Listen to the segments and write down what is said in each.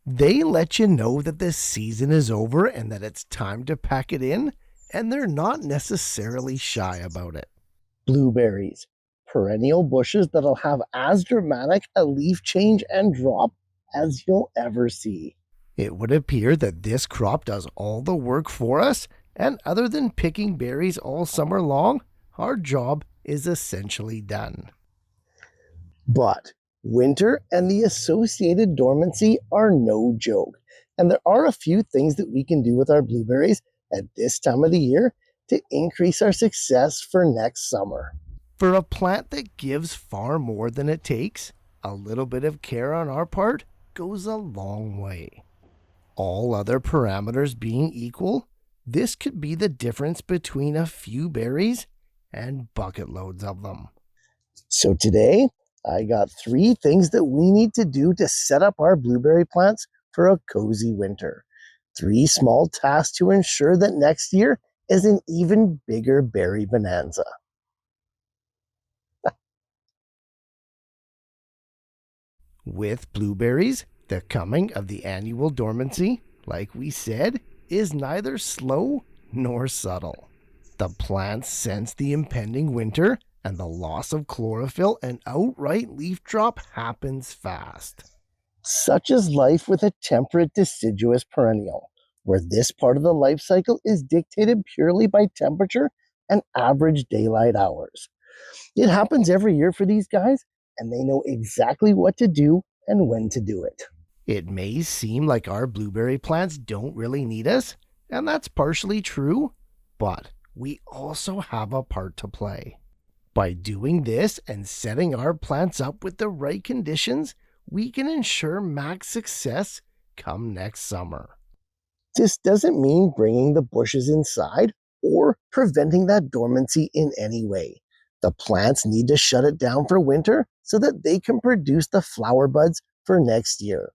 They let you know that the season is over and that it's time to pack it in, and they're not necessarily shy about it. Blueberries, perennial bushes that'll have as dramatic a leaf change and drop as you'll ever see. It would appear that this crop does all the work for us, and other than picking berries all summer long, our job is essentially done. But winter and the associated dormancy are no joke, and there are a few things that we can do with our blueberries at this time of the year to increase our success for next summer. For a plant that gives far more than it takes, a little bit of care on our part goes a long way. All other parameters being equal, this could be the difference between a few berries and bucket loads of them. So today, I got 3 things that we need to do to set up our blueberry plants for a cozy winter. 3 small tasks to ensure that next year is an even bigger berry bonanza. With blueberries, the coming of the annual dormancy, like we said, is neither slow nor subtle. The plants sense the impending winter, and the loss of chlorophyll and outright leaf drop happens fast. Such is life with a temperate deciduous perennial, where this part of the life cycle is dictated purely by temperature and average daylight hours. It happens every year for these guys, and they know exactly what to do and when to do it. It may seem like our blueberry plants don't really need us, and that's partially true, but we also have a part to play. By doing this and setting our plants up with the right conditions, we can ensure max success come next summer. This doesn't mean bringing the bushes inside or preventing that dormancy in any way. The plants need to shut it down for winter so that they can produce the flower buds for next year.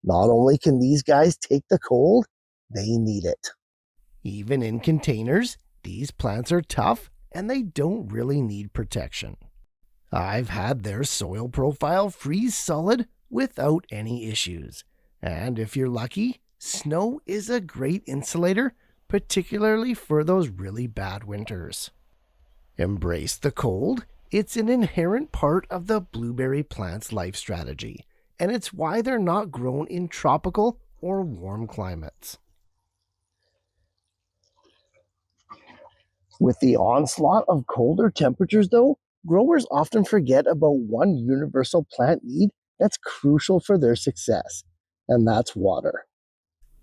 Not only can these guys take the cold, they need it. Even in containers, these plants are tough and they don't really need protection. I've had their soil profile freeze solid without any issues. And if you're lucky, snow is a great insulator, particularly for those really bad winters. Embrace the cold. It's an inherent part of the blueberry plant's life strategy, and it's why they're not grown in tropical or warm climates. With the onslaught of colder temperatures, though, growers often forget about one universal plant need that's crucial for their success, and that's water.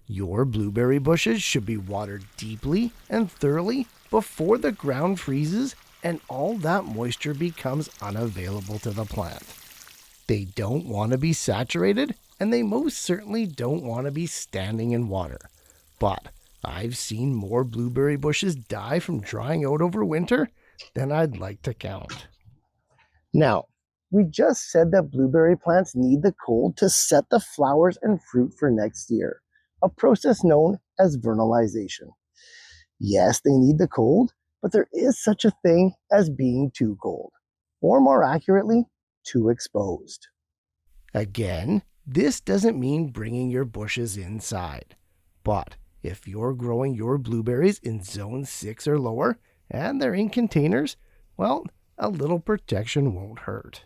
Your blueberry bushes should be watered deeply and thoroughly before the ground freezes and all that moisture becomes unavailable to the plant. They don't want to be saturated, and they most certainly don't want to be standing in water. But I've seen more blueberry bushes die from drying out over winter than I'd like to count. Now, we just said that blueberry plants need the cold to set the flowers and fruit for next year, a process known as vernalization. Yes, they need the cold, but there is such a thing as being too cold, or more accurately, too exposed. Again, this doesn't mean bringing your bushes inside, but if you're growing your blueberries in zone 6 or lower and they're in containers, well, a little protection won't hurt.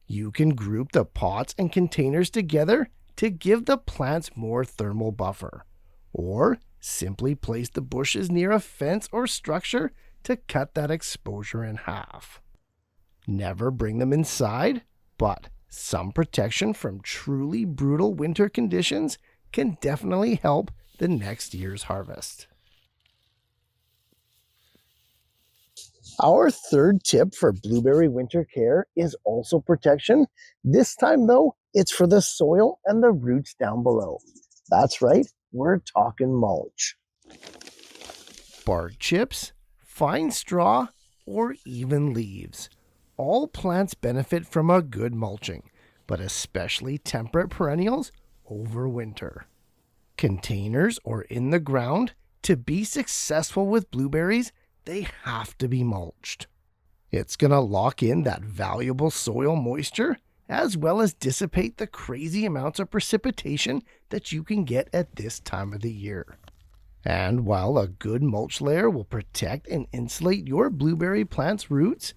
You can group the pots and containers together to give the plants more thermal buffer, or simply place the bushes near a fence or structure to cut that exposure in half. Never bring them inside, but some protection from truly brutal winter conditions can definitely help the next year's harvest. Our third tip for blueberry winter care is also protection. This time, though, it's for the soil and the roots down below. That's right, we're talking mulch. Bark chips, fine straw, or even leaves. All plants benefit from a good mulching, but especially temperate perennials over winter. Containers or in the ground, to be successful with blueberries, they have to be mulched. It's going to lock in that valuable soil moisture, as well as dissipate the crazy amounts of precipitation that you can get at this time of the year. And while a good mulch layer will protect and insulate your blueberry plant's roots,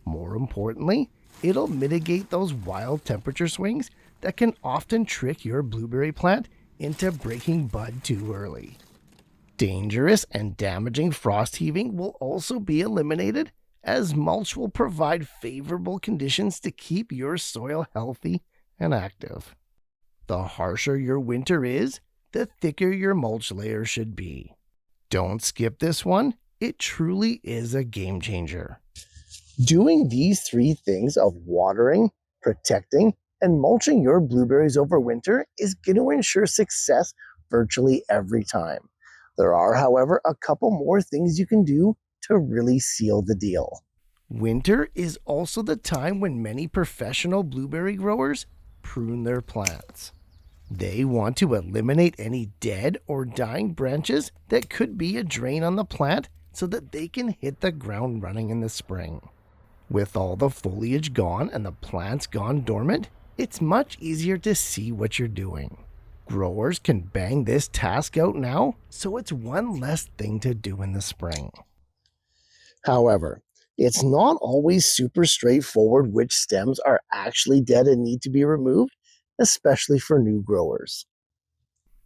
more importantly, it'll mitigate those wild temperature swings that can often trick your blueberry plant into breaking bud too early. Dangerous and damaging frost heaving will also be eliminated, as mulch will provide favorable conditions to keep your soil healthy and active. The harsher your winter is, the thicker your mulch layer should be. Don't skip this one, it truly is a game changer. Doing these three things of watering, protecting, and mulching your blueberries over winter is going to ensure success virtually every time. There are, however, a couple more things you can do to really seal the deal. Winter is also the time when many professional blueberry growers prune their plants. They want to eliminate any dead or dying branches that could be a drain on the plant so that they can hit the ground running in the spring. With all the foliage gone and the plants gone dormant, it's much easier to see what you're doing. Growers can bang this task out now, so it's one less thing to do in the spring. However, it's not always super straightforward which stems are actually dead and need to be removed, especially for new growers.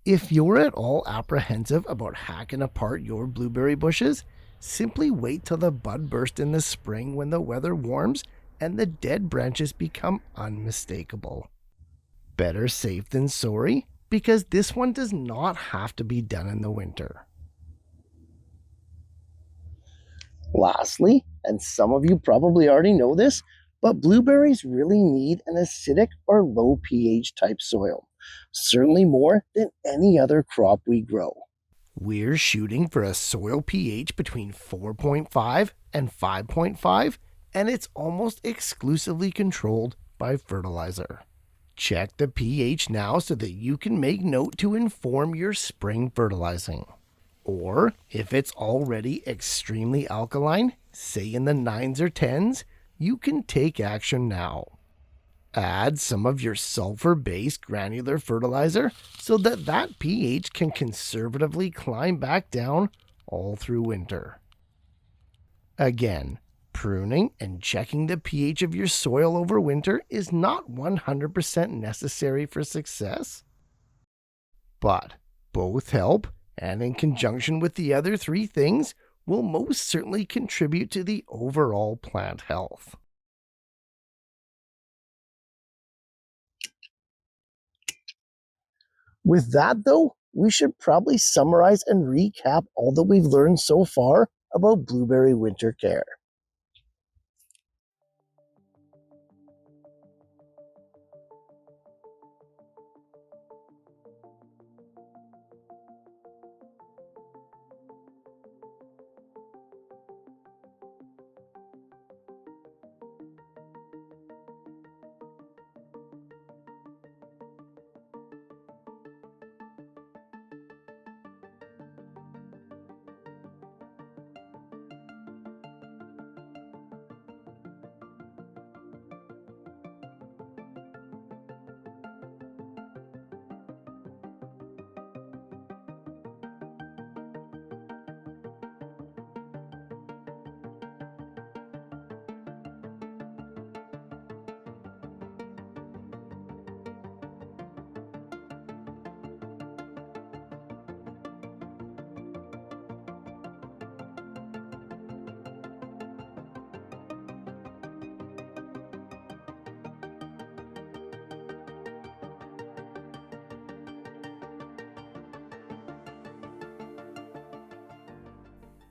If you're at all apprehensive about hacking apart your blueberry bushes, simply wait till the bud burst in the spring when the weather warms and the dead branches become unmistakable. Better safe than sorry, because this one does not have to be done in the winter. Lastly, and some of you probably already know this, but blueberries really need an acidic or low pH type soil, certainly more than any other crop we grow. We're shooting for a soil pH between 4.5 and 5.5, and it's almost exclusively controlled by fertilizer. Check the pH now so that you can make note to inform your spring fertilizing. Or, if it's already extremely alkaline, say in the 9s or 10s, you can take action now. Add some of your sulfur-based granular fertilizer so that pH can conservatively climb back down all through winter. Again, pruning and checking the pH of your soil over winter is not 100% necessary for success, but both help, and in conjunction with the other three things, will most certainly contribute to the overall plant health. With that, though, we should probably summarize and recap all that we've learned so far about blueberry winter care.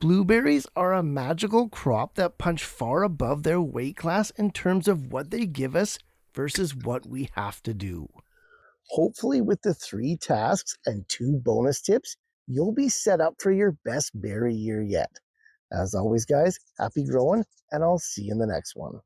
Blueberries are a magical crop that punch far above their weight class in terms of what they give us versus what we have to do. Hopefully, with the 3 tasks and 2 bonus tips, you'll be set up for your best berry year yet. As always, guys, happy growing, and I'll see you in the next one.